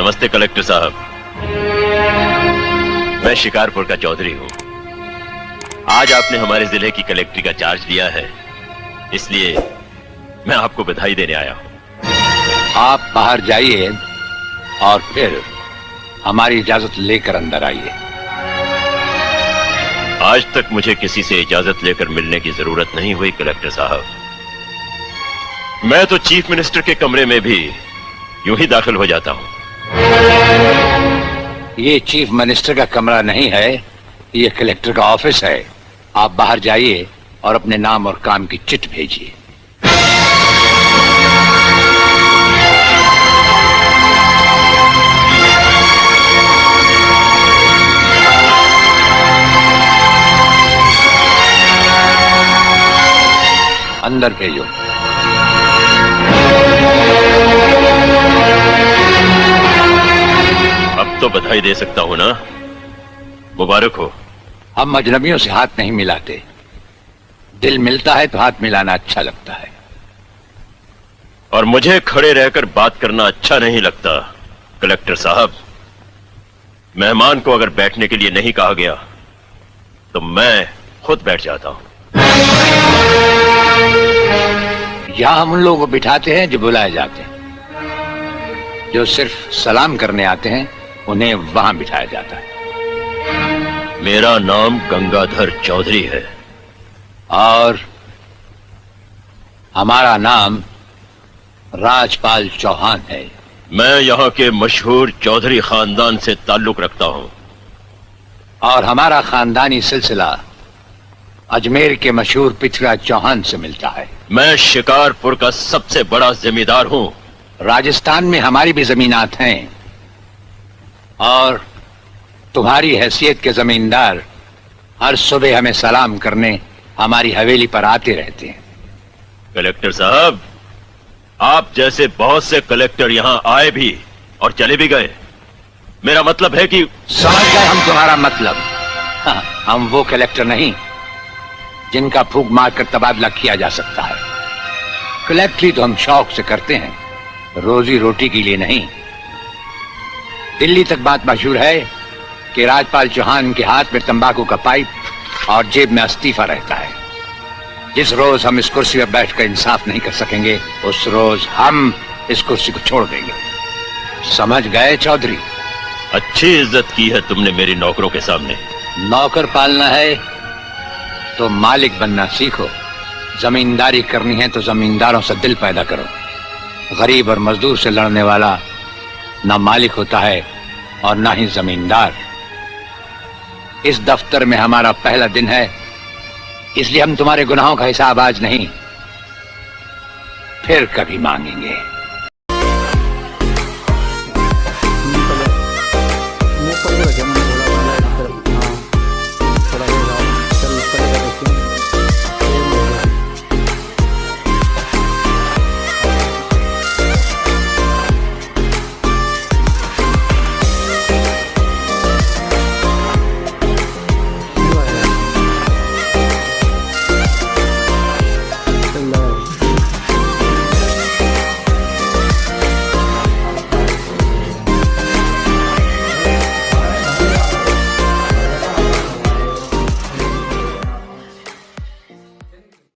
नमस्ते कलेक्टर साहब, मैं शिकारपुर का चौधरी हूं। आज आपने हमारे जिले की कलेक्ट्री का चार्ज लिया है, इसलिए मैं आपको बधाई देने आया हूं। आप बाहर जाइए और फिर हमारी इजाजत लेकर अंदर आइए। आज तक मुझे किसी से इजाजत लेकर मिलने की जरूरत नहीं हुई कलेक्टर साहब। मैं तो चीफ मिनिस्टर के कमरे में भी यूं ही दाखिल हो जाता हूं। ये चीफ मिनिस्टर का कमरा नहीं है, ये कलेक्टर का ऑफिस है। आप बाहर जाइए और अपने नाम और काम की चिट भेजिए। अंदर भेजो। अब तो बधाई दे सकता हूं ना? मुबारक हो। हम अजनबियों से हाथ नहीं मिलाते। दिल मिलता है तो हाथ मिलाना अच्छा लगता है। और मुझे खड़े रहकर बात करना अच्छा नहीं लगता कलेक्टर साहब। मेहमान को अगर बैठने के लिए नहीं कहा गया तो मैं खुद बैठ जाता हूं। यहां हम उन लोगों को बिठाते हैं जो बुलाए जाते हैं। जो सिर्फ सलाम करने आते हैं उन्हें वहां बिठाया जाता है। मेरा नाम गंगाधर चौधरी है और हमारा नाम राजपाल चौहान है। मैं यहाँ के मशहूर चौधरी खानदान से ताल्लुक रखता हूँ और हमारा खानदानी सिलसिला अजमेर के मशहूर पृथ्वीराज चौहान से मिलता है। मैं शिकारपुर का सबसे बड़ा जमींदार हूँ। राजस्थान में हमारी भी जमीनात हैं और तुम्हारी हैसियत के जमींदार हर सुबह हमें सलाम करने हमारी हवेली पर आते रहते हैं। कलेक्टर साहब, आप जैसे बहुत से कलेक्टर यहाँ आए भी और चले भी गए। मेरा मतलब है कि समझ गए हम तुम्हारा मतलब। हाँ, हम वो कलेक्टर नहीं जिनका फूंक मारकर तबादला किया जा सकता है। कलेक्टरी तो हम शौक से करते हैं, रोजी रोटी के लिए नहीं। दिल्ली तक बात मशहूर है कि राजपाल चौहान के हाथ में तंबाकू का पाइप और जेब में इस्तीफा रहता है। जिस रोज हम इस कुर्सी पर बैठकर इंसाफ नहीं कर सकेंगे उस रोज हम इस कुर्सी को छोड़ देंगे। समझ गए चौधरी? अच्छी इज्जत की है तुमने मेरी नौकरों के सामने। नौकर पालना है तो मालिक बनना सीखो। जमींदारी करनी है तो जमींदारों से दिल पैदा करो। गरीब और मजदूर से लड़ने वाला ना मालिक होता है और ना ही जमींदार। इस दफ्तर में हमारा पहला दिन है, इसलिए हम तुम्हारे गुनाहों का हिसाब आज नहीं फिर कभी मांगेंगे।